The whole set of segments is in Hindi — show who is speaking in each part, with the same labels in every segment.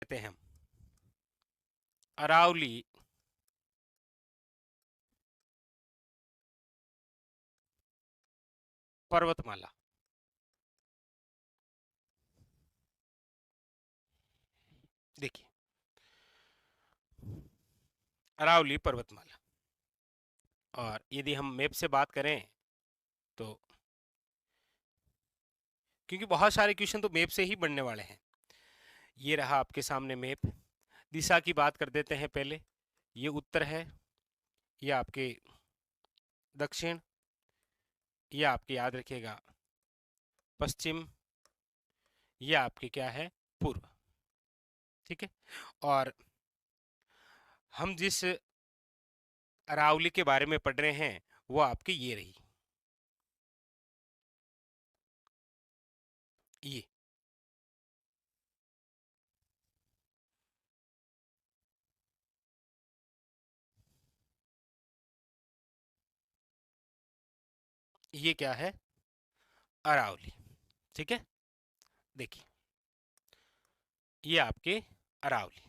Speaker 1: कहते हैं हम अरावली पर्वतमाला। देखिए अरावली पर्वतमाला, और यदि हम मैप से बात करें तो क्योंकि बहुत सारे क्वेश्चन तो मैप से ही बनने वाले हैं। ये रहा आपके सामने मैप। दिशा की बात कर देते हैं पहले। ये उत्तर है, ये आपके दक्षिण, ये आपके याद रखिएगा पश्चिम, ये आपके क्या है पूर्व। ठीक है, और हम जिस अरावली के बारे में पढ़ रहे हैं वो आपकी ये रही, ये क्या है अरावली। ठीक है, देखिए ये आपके अरावली।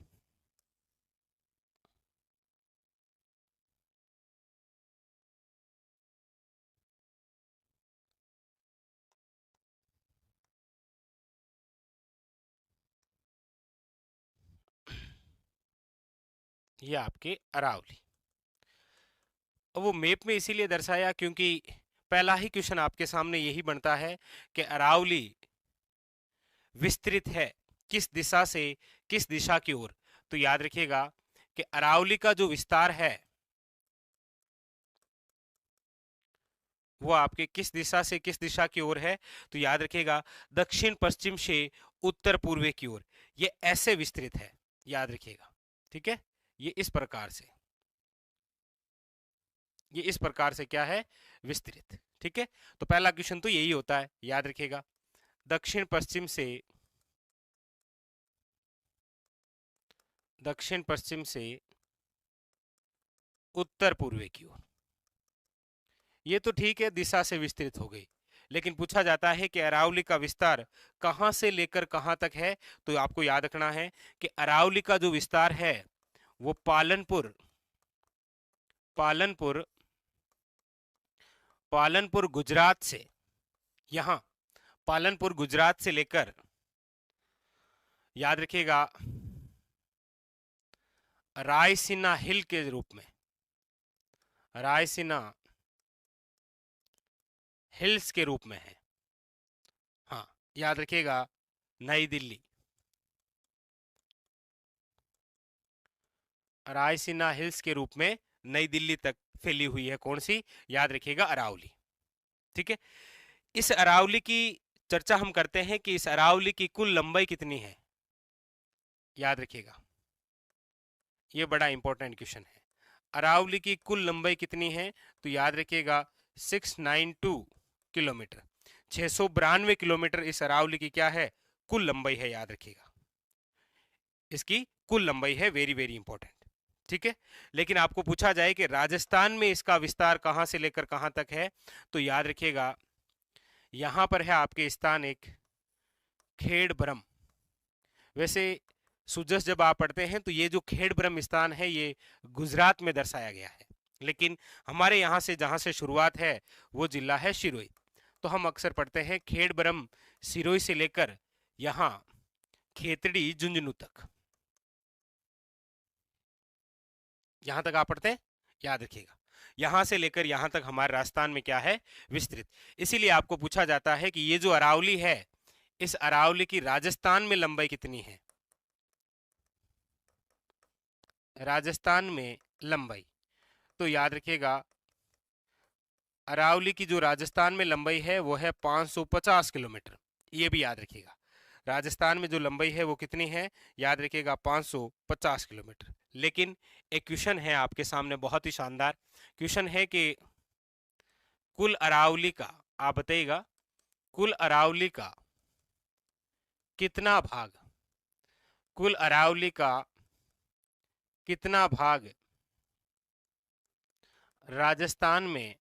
Speaker 1: ये आपके अरावली। और वो मैप में इसीलिए दर्शाया क्योंकि पहला ही क्वेश्चन आपके सामने यही बनता है कि अरावली विस्तृत है किस दिशा से किस दिशा की ओर। तो याद रखिएगा कि अरावली का जो विस्तार है वो आपके किस दिशा से किस दिशा की ओर है। तो याद रखिएगा दक्षिण पश्चिम से उत्तर पूर्व की ओर ये ऐसे विस्तृत है, याद रखिएगा। ठीक है, ये इस प्रकार से, ये इस प्रकार से क्या है विस्तृत। ठीक है, तो पहला क्वेश्चन तो यही होता है, याद रखिएगा दक्षिण पश्चिम से, दक्षिण पश्चिम से उत्तर पूर्व की ओर। ये तो ठीक है, दिशा से विस्तृत हो गई, लेकिन पूछा जाता है कि अरावली का विस्तार कहां से लेकर कहां तक है। तो आपको याद रखना है कि अरावली का जो विस्तार है वो पालनपुर, पालनपुर, पालनपुर गुजरात से, यहां पालनपुर गुजरात से लेकर याद रखिएगा रायसीना हिल के रूप में, रायसीना हिल्स के रूप में है। हाँ, याद रखिएगा नई दिल्ली, रायसीना हिल्स के रूप में नई दिल्ली तक फैली हुई है कौन सी, याद रखिएगा अरावली। ठीक है, इस अरावली की चर्चा हम करते हैं कि इस अरावली की कुल लंबाई कितनी है। याद रखिएगा ये बड़ा इंपॉर्टेंट क्वेश्चन है, अरावली की कुल लंबाई कितनी है। तो याद रखिएगा 692 किलोमीटर, 692 किलोमीटर इस अरावली की क्या है कुल लंबाई है, याद रखिएगा इसकी कुल लंबाई है, वेरी वेरी इंपॉर्टेंट। ठीक है, लेकिन आपको पूछा जाए कि राजस्थान में इसका विस्तार कहां से लेकर कहां तक है। तो याद रखिएगा यहां पर है आपके स्थान एक खेड़ ब्रह्म। वैसे सुजस जब आप पढ़ते हैं तो ये जो खेड़ ब्रह्म स्थान है ये गुजरात में दर्शाया गया है, लेकिन हमारे यहाँ से जहाँ से शुरुआत है वो जिला है सिरोही। तो हम अक्सर पढ़ते हैं खेड़ ब्रह्म सिरोही से लेकर यहाँ खेतड़ी झुंझुनू तक, यहाँ तक आप पढ़ते हैं, याद रखिएगा यहां से लेकर यहां तक हमारे राजस्थान में क्या है विस्तृत। इसीलिए आपको पूछा जाता है कि ये जो अरावली है इस अरावली की राजस्थान में लंबाई कितनी है, राजस्थान में लंबाई। तो याद रखिएगा अरावली की जो राजस्थान में लंबाई है वो है 550 किलोमीटर, ये भी याद रखिएगा राजस्थान में जो लंबाई है वो कितनी है, याद रखिएगा 550 किलोमीटर। लेकिन एक क्वेश्चन है आपके सामने बहुत ही शानदार क्वेश्चन है कि कुल अरावली का, आप बताइएगा कुल अरावली का कितना भाग, कुल अरावली का कितना भाग राजस्थान में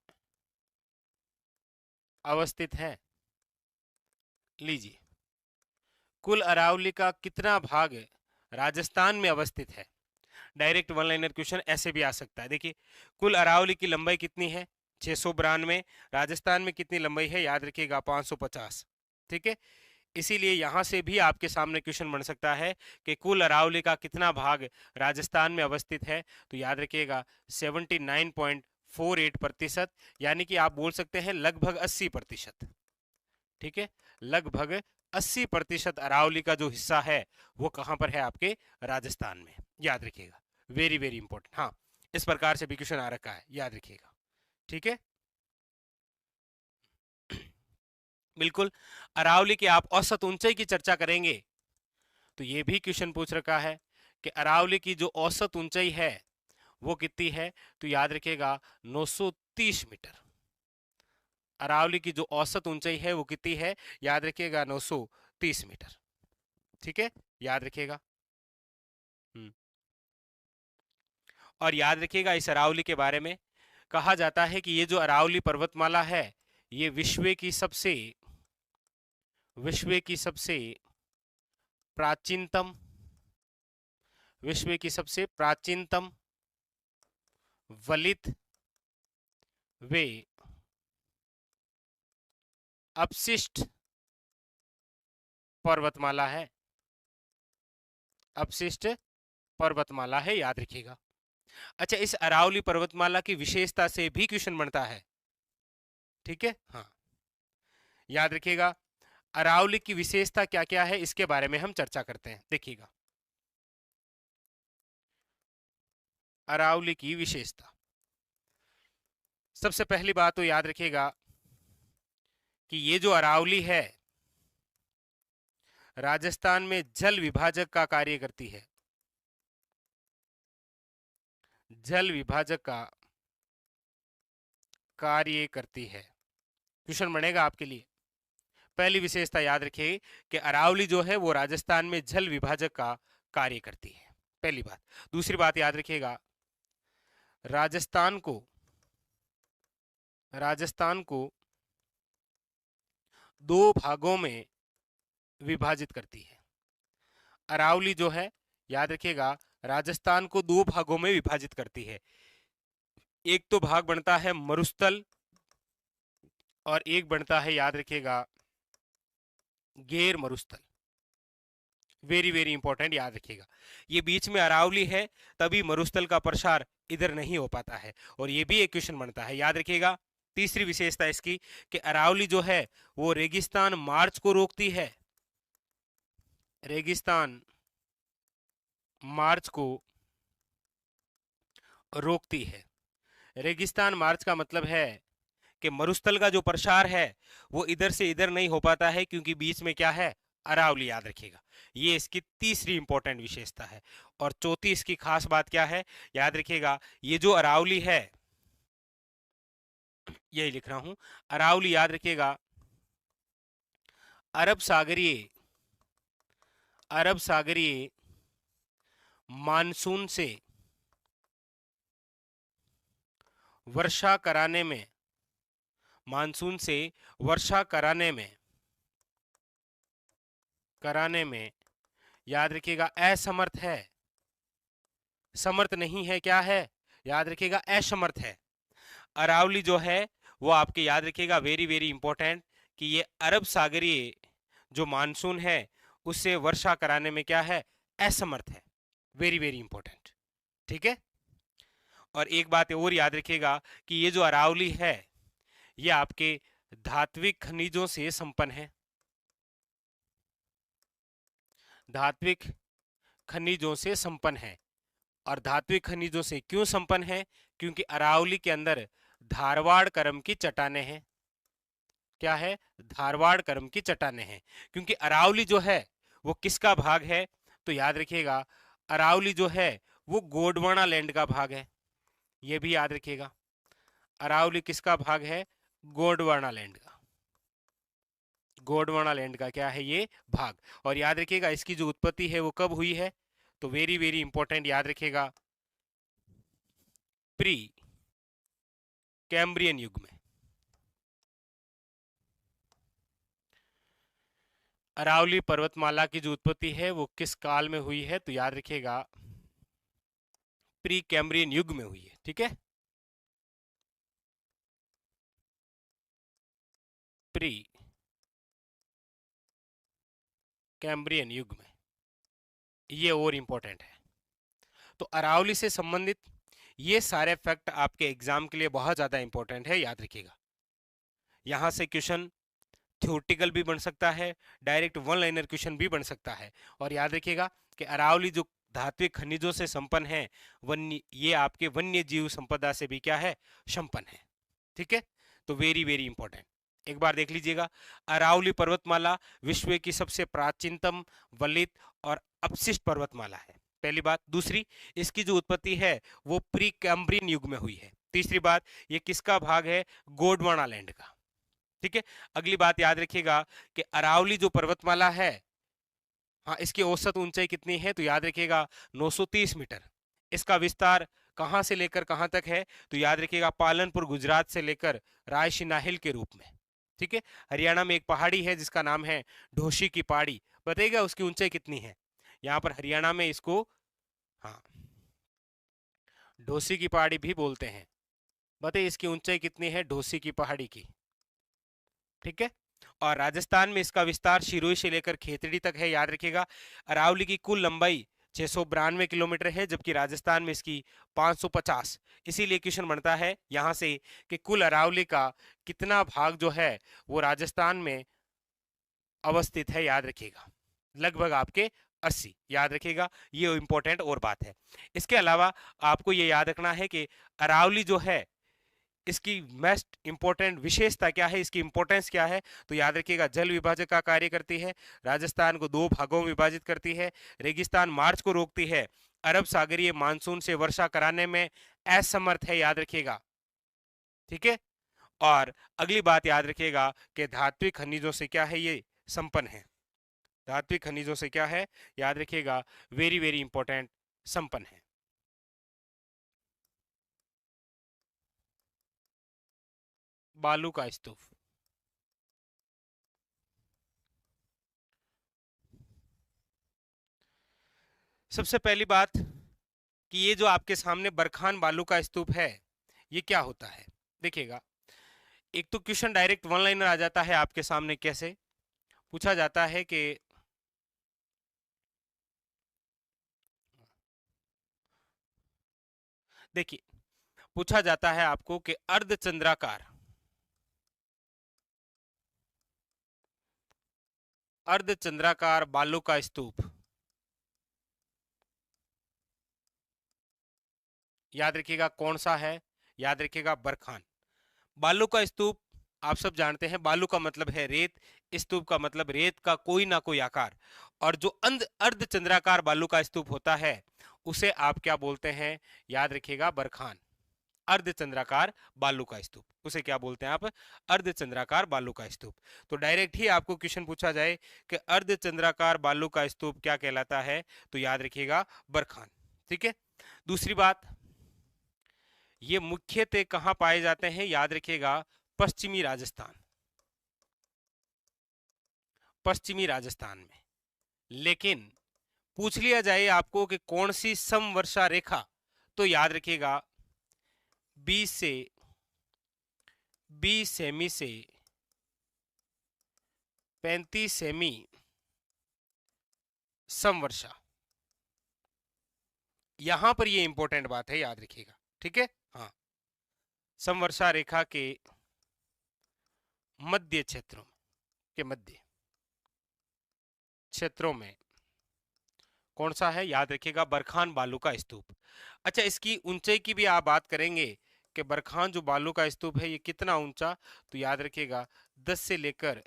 Speaker 1: अवस्थित है। लीजिए कुल अरावली का कितना भाग राजस्थान में अवस्थित है। डायरेक्ट वन लाइनर क्वेश्चन ऐसे भी आ सकता है। देखिए, कुल अरावली की लंबाई कितनी है? 692। राजस्थान में कितनी लंबाई है? याद रखिएगा 550। ठीक है, इसीलिए यहां से भी आपके सामने क्वेश्चन बन सकता है कि कुल अरावली का कितना भाग राजस्थान में अवस्थित है। तो याद रखिएगा 79.48%, यानी कि आप बोल सकते हैं लगभग 80%। ठीक है, लगभग 80% अरावली का जो हिस्सा है वो कहां पर है? आपके राजस्थान में। याद रखिएगा, वेरी वेरी इंपॉर्टेंट। हाँ, इस प्रकार से भी क्वेश्चन आ रखा है, याद रखिएगा। ठीक है, बिल्कुल। अरावली की आप औसत ऊंचाई की चर्चा करेंगे तो ये भी क्वेश्चन पूछ रखा है कि अरावली की जो औसत ऊंचाई है वो कितनी है? तो याद रखिएगा 930 मीटर। अरावली की जो औसत ऊंचाई है वो कितनी है? याद रखिएगा 930 मीटर। ठीक है, याद रखिएगा। और याद रखिएगा इस अरावली के बारे में कहा जाता है कि ये जो अरावली पर्वतमाला है ये विश्व की सबसे प्राचीनतम विश्व की सबसे प्राचीनतम वलित वे अपशिष्ट पर्वतमाला है। अपशिष्ट पर्वतमाला है, याद रखिएगा। अच्छा, इस अरावली पर्वतमाला की विशेषता से भी क्वेश्चन बनता है। ठीक है, हाँ, याद रखिएगा। अरावली की विशेषता क्या क्या है इसके बारे में हम चर्चा करते हैं। देखिएगा, अरावली की विशेषता, सबसे पहली बात तो याद रखिएगा कि ये जो अरावली है राजस्थान में जल विभाजक का कार्य करती है। जल विभाजक का कार्य करती है। क्वेश्चन बनेगा आपके लिए। पहली विशेषता याद रखिए कि अरावली जो है वो राजस्थान में जल विभाजक का कार्य करती है, पहली बात। दूसरी बात याद रखिएगा, राजस्थान को राजस्थान को दो भागों में विभाजित करती है। अरावली जो है, याद रखिएगा, राजस्थान को दो भागों में विभाजित करती है। एक तो भाग बनता है मरुस्थल और एक बनता है, याद रखिएगा, गैर मरुस्थल। वेरी वेरी इंपॉर्टेंट, याद रखिएगा। ये बीच में अरावली है तभी मरुस्थल का प्रसार इधर नहीं हो पाता है, और ये भी एक क्वेश्चन बनता है, याद रखिएगा। तीसरी विशेषता इसकी कि अरावली जो है वो रेगिस्तान मार्च को रोकती है। रेगिस्तान मार्च को रोकती है। रेगिस्तान मार्च का मतलब है कि मरुस्थल का जो प्रसार है वो इधर से इधर नहीं हो पाता है क्योंकि बीच में क्या है? अरावली, याद रखिएगा। ये इसकी तीसरी इंपॉर्टेंट विशेषता है। और चौथी इसकी खास बात क्या है? याद रखिएगा, ये जो अरावली है, यही लिख रहा हूं, अरावली, याद रखिएगा, अरब सागरीय अरब सागरीय मानसून से वर्षा कराने में मानसून से वर्षा कराने में याद रखिएगा असमर्थ है। समर्थ नहीं है, क्या है? याद रखिएगा, असमर्थ है। अरावली जो है वो आपके, याद रखिएगा, वेरी वेरी इंपॉर्टेंट, कि ये अरब सागरीय जो मानसून है उससे वर्षा कराने में क्या है? असमर्थ है। Very very important. ठीक है, और एक बात और याद रखिएगा कि ये जो अरावली है ये आपके धात्विक खनिजों से संपन्न है। धात्विक खनिजों से संपन्न है। और धात्विक खनिजों से क्यों संपन्न है? क्योंकि अरावली के अंदर धारवाड़ करम की चट्टानें हैं। क्या है? धारवाड़ करम की चट्टानें हैं। क्योंकि अरावली जो है वो किसका भाग है? तो याद रखिएगा, अरावली जो है वो गोंडवाना लैंड का भाग है। ये भी याद रखिएगा, अरावली किसका भाग है? गोंडवाना लैंड का। गोंडवाना लैंड का क्या है? ये भाग। और याद रखिएगा इसकी जो उत्पत्ति है वो कब हुई है? तो वेरी वेरी इंपॉर्टेंट, याद रखिएगा, प्री कैम्ब्रियन युग में। अरावली पर्वतमाला की जो उत्पत्ति है वो किस काल में हुई है? तो याद रखिएगा प्री कैम्ब्रियन युग में हुई है। ठीक है, प्री कैम्ब्रियन युग में, ये और इंपॉर्टेंट है। तो अरावली से संबंधित ये सारे फैक्ट आपके एग्जाम के लिए बहुत ज्यादा इंपॉर्टेंट है, याद रखिएगा। यहां से क्वेश्चन थ्योरेटिकल भी बन सकता है, डायरेक्ट वन लाइनर क्वेश्चन भी बन सकता है। और याद रखिएगा कि अरावली जो धात्विक खनिजों से संपन्न है, वन्य, ये आपके वन्य जीव संपदा से भी क्या है, संपन्न है। ठीक है, तो वेरी वेरी इंपॉर्टेंट। एक बार देख लीजिएगा, अरावली पर्वतमाला विश्व की सबसे प्राचीनतम वलित और अपशिष्ट पर्वतमाला है, पहली बात। दूसरी, इसकी जो उत्पत्ति है वो प्री कैम्ब्रियन युग में हुई है। तीसरी बात, ये किसका भाग है, गोंडवाना लैंड का। ठीक है, अगली बात याद रखिएगा कि अरावली जो पर्वतमाला है, हाँ, इसकी औसत ऊंचाई कितनी है? तो याद रखिएगा 930 मीटर। इसका विस्तार कहां से लेकर कहां तक है? तो याद रखिएगा पालनपुर गुजरात से लेकर रायसीना हिल के रूप में। ठीक है, हरियाणा में एक पहाड़ी है जिसका नाम है ढोसी की पहाड़ी, बताइएगा उसकी ऊंचाई कितनी है? यहाँ पर हरियाणा में इसको, हाँ, ढोसी की पहाड़ी भी बोलते हैं। बताइए इसकी ऊंचाई कितनी है ढोसी की पहाड़ी की? ठीक है, और राजस्थान में इसका विस्तार शिरोई से लेकर खेतड़ी तक है, याद रखिएगा। अरावली की कुल लंबाई 692 किलोमीटर है, जबकि राजस्थान में इसकी 550। इसीलिए क्वेश्चन बनता है यहां से कि कुल अरावली का कितना भाग जो है वो राजस्थान में अवस्थित है, याद रखिएगा लगभग आपके 80, याद रखिएगा, ये इंपॉर्टेंट और बात है। इसके अलावा आपको ये याद रखना है कि अरावली जो है इसकी मोस्ट इंपॉर्टेंट विशेषता क्या है, इसकी इंपॉर्टेंस क्या है? तो याद रखिएगा जल विभाजक का कार्य करती है, राजस्थान को 2 भागों में विभाजित करती है, रेगिस्तान मार्च को रोकती है, अरब सागरीय मानसून से वर्षा कराने में असमर्थ है, याद रखिएगा। ठीक है, और अगली बात याद रखिएगा कि धात्विक खनिजों से क्या है, ये संपन्न है। धात्विक खनिजों से क्या है, याद रखिएगा, वेरी वेरी इंपॉर्टेंट, संपन्न है। बालू का स्तूप, सबसे पहली बात कि ये जो आपके सामने बरखान बालू का स्तूप है, ये क्या होता है? देखिएगा, एक तो क्वेश्चन डायरेक्ट वन लाइनर आ जाता है आपके सामने। कैसे पूछा जाता है कि देखिए, पूछा जाता है आपको कि अर्धचंद्राकार बालू का स्तूप, याद रखिएगा कौन सा है? याद रखिएगा बरखान बालू का स्तूप। आप सब जानते हैं बालू का मतलब है रेत, स्तूप का मतलब रेत का कोई ना कोई आकार। और जो अर्धचंद्राकार बालू का स्तूप होता है उसे आप क्या बोलते हैं? याद रखिएगा बरखान। अर्धचंद्राकार बालू का स्तूप, उसे क्या बोलते हैं आप? अर्धचंद्राकार बालू का स्तूप। तो डायरेक्ट ही आपको क्वेश्चन पूछा जाए कि अर्धचंद्राकार बालू का स्तूप क्या कहलाता है, तो याद रखिएगा बरखान। ठीक है, दूसरी बात, ये मुख्यतः कहां पाए जाते हैं? याद रखिएगा पश्चिमी राजस्थान, पश्चिमी राजस्थान में। लेकिन पूछ लिया जाए आपको कि कौन सी समवर्षा रेखा, तो याद रखिएगा 20 सेमी से 35 सेमी समवर्षा, यहां पर ये इंपॉर्टेंट बात है, याद रखिएगा। ठीक है, हाँ, समवर्षा रेखा के मध्य क्षेत्रों के मध्य क्षेत्रों में कौन सा है? याद रखिएगा बरखान बालू का स्तूप। अच्छा, इसकी ऊंचाई की भी आप बात करेंगे कि बरखान जो बालू का स्तूप है ये कितना ऊंचा, तो याद रखिएगा 10 से लेकर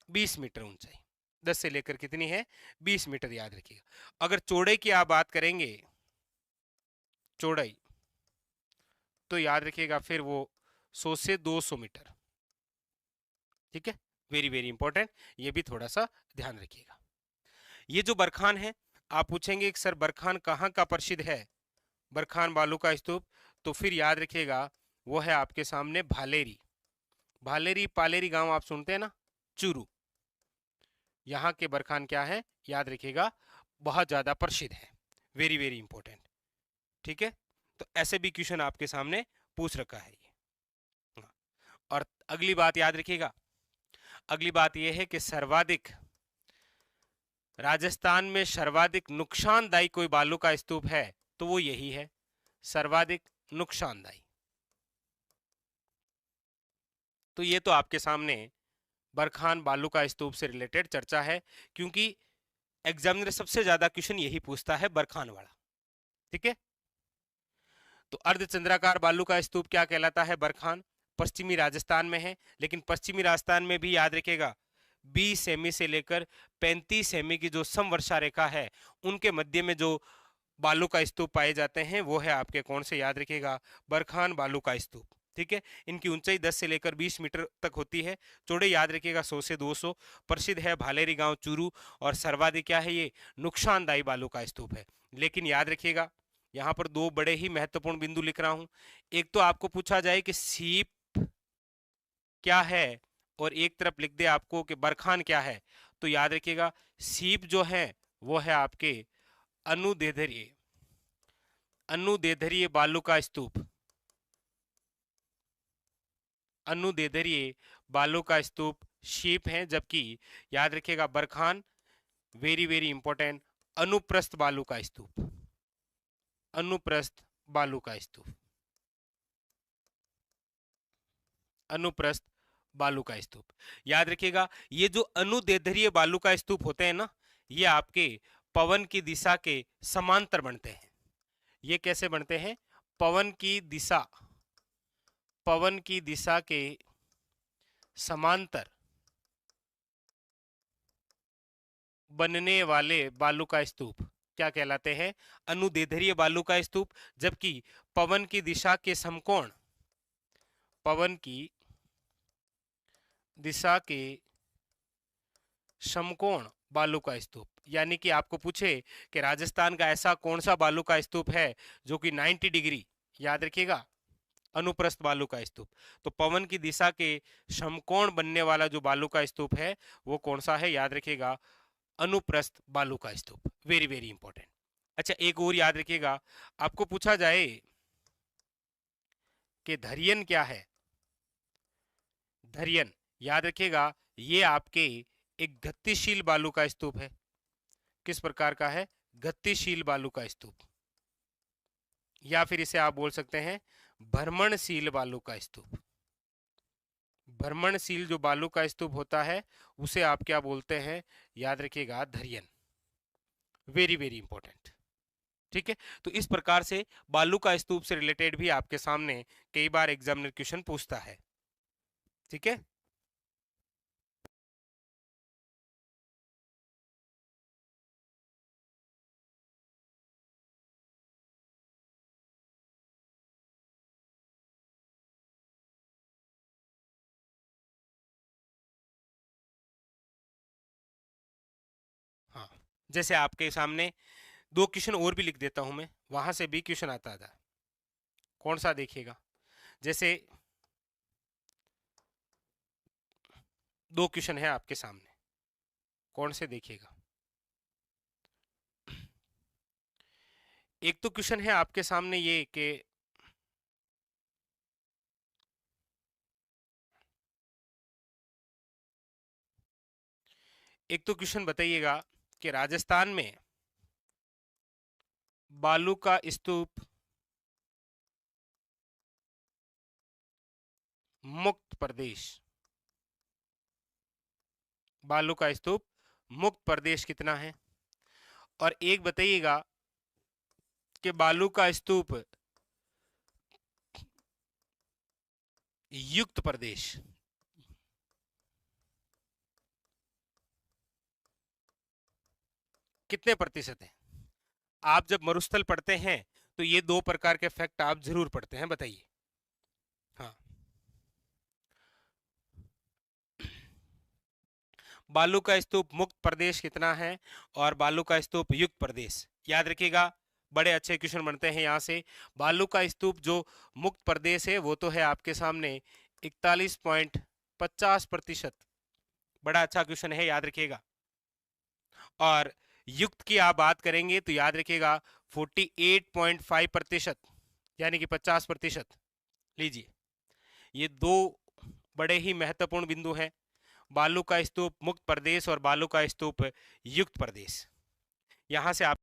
Speaker 1: 20 मीटर ऊंचाई। 10 से लेकर कितनी है? 20 मीटर, याद रखिएगा। अगर चौड़ाई की आप बात करेंगे, चौड़ाई, तो याद रखिएगा फिर वो 100 से 200 मीटर। ठीक है, वेरी वेरी इंपॉर्टेंट, ये भी थोड़ा सा ध्यान रखिएगा। ये जो बरखान है, आप पूछेंगे कि सर बरखान कहाँ का प्रसिद्ध है, बरखान बालू का स्तूप? तो फिर याद रखिएगा वो है आपके सामने भालेरी। भालेरी पालेरी गांव आप सुनते हैं ना, चूरू, यहाँ के बरखान क्या है, याद रखिएगा, बहुत ज्यादा प्रसिद्ध है, वेरी वेरी इंपॉर्टेंट। ठीक है, तो ऐसे भी क्वेश्चन आपके सामने पूछ रखा है ये। हाँ, और अगली बात याद रखिएगा, अगली बात यह है कि सर्वाधिक, राजस्थान में सर्वाधिक नुकसानदायी कोई बालू का स्तूप है तो वो यही है, सर्वाधिक नुकसानदायी। तो ये तो आपके सामने बरखान बालू का स्तूप से रिलेटेड चर्चा है, क्योंकि एग्जामिनर सबसे ज्यादा क्वेश्चन यही पूछता है, बरखान वाला। ठीक है, तो अर्धचंद्राकार बालू का स्तूप क्या कहलाता है, बरखान, पश्चिमी राजस्थान में है। लेकिन पश्चिमी राजस्थान में भी याद रखेगा 20 सेमी से लेकर 35 सेमी की जो समवर्षा रेखा है, उनके मध्य में जो बालू का स्तूप पाए जाते हैं वो है आपके कौन से, याद रखिएगा, बरखान बालू का स्तूप। ठीक है, इनकी ऊंचाई 10 से लेकर 20 मीटर तक होती है, चौड़े याद रखिएगा 100 से 200। प्रसिद्ध है भालेरी गांव चूरू, और सर्वाधिक क्या है, ये नुकसानदायी बालू का स्तूप है। लेकिन याद रखिएगा, यहाँ पर दो बड़े ही महत्वपूर्ण बिंदु लिख रहा हूं। एक तो आपको पूछा जाए कि सीप क्या है, और एक तरफ लिख दे आपको कि बरखान क्या है, तो याद रखिएगा सीप जो है वो है आपके अनुदेधरीय, अनुदेधरीय बालू का स्तूप, अनुदेधरीय बालू का स्तूप शीप है। जबकि याद रखिएगा बरखान, वेरी वेरी इंपॉर्टेंट, अनुप्रस्थ बालू का स्तूप, अनुप्रस्थ बालू का स्तूप, अनुप्रस्थ बालू का स्तूप। याद रखिएगा ये जो अनुदैर्ध्य बालू का स्तूप होते हैं ना, ये आपके पवन की दिशा के समांतर बनते हैं। ये कैसे बनते हैं, पवन की दिशा, पवन की दिशा के समांतर बनने वाले बालू का स्तूप क्या कहलाते हैं, अनुदैर्ध्य बालू का स्तूप। जबकि पवन की दिशा के समकोण, पवन की दिशा के समकोण बालू का स्तूप, यानी कि आपको पूछे कि राजस्थान का ऐसा कौन सा बालू का स्तूप है जो कि 90 डिग्री, याद रखिएगा, अनुप्रस्थ बालू का स्तूप, तो पवन की दिशा के समकोण बनने वाला जो बालू का स्तूप है वो कौन सा है, याद रखिएगा, अनुप्रस्थ बालू का स्तूप, वेरी वेरी इंपॉर्टेंट। अच्छा, एक और याद रखिएगा, आपको पूछा जाए कि धरियन क्या है, धरियन, याद रखिएगा ये आपके एक गतिशील बालू का स्तूप है। किस प्रकार का है, गतिशील बालू का स्तूप, या फिर इसे आप बोल सकते हैं भ्रमणशील बालू का स्तूप। भ्रमणशील जो बालू का स्तूप होता है उसे आप क्या बोलते हैं, याद रखिएगा धरियन, वेरी वेरी इंपॉर्टेंट। ठीक है, तो इस प्रकार से बालू का स्तूप से रिलेटेड भी आपके सामने कई बार एग्जामिनर क्वेश्चन पूछता है। ठीक है, हाँ, जैसे आपके सामने दो क्वेश्चन और भी लिख देता हूं मैं, वहां से भी क्वेश्चन आता था। कौन सा देखिएगा, जैसे दो क्वेश्चन है आपके सामने, कौन से देखिएगा। एक तो क्वेश्चन है आपके सामने ये कि एक तो क्वेश्चन बताइएगा कि राजस्थान में बालू का स्तूप मुक्त प्रदेश, बालू का स्तूप मुक्त प्रदेश कितना है, और एक बताइएगा कि बालू का स्तूप युक्त प्रदेश कितने प्रतिशत है। आप जब मरुस्थल पढ़ते हैं तो ये दो प्रकार के फैक्ट आप जरूर पढ़ते हैं, बताइए। हाँ, बालू का स्तूप मुक्त प्रदेश कितना है और बालू का स्तूप युक्त प्रदेश, याद रखिएगा, बड़े अच्छे क्वेश्चन बनते हैं यहाँ से। बालू का स्तूप जो मुक्त प्रदेश है वो तो है आपके सामने 41.50%, बड़ा अच्छा क्वेश्चन है, याद रखिएगा। और युक्त की आप बात करेंगे तो याद रखिएगा 48.5%, यानी कि 50%। लीजिए, ये दो बड़े ही महत्वपूर्ण बिंदु हैं, बालू का स्तूप मुक्त प्रदेश और बालू का स्तूप युक्त प्रदेश। यहां से आप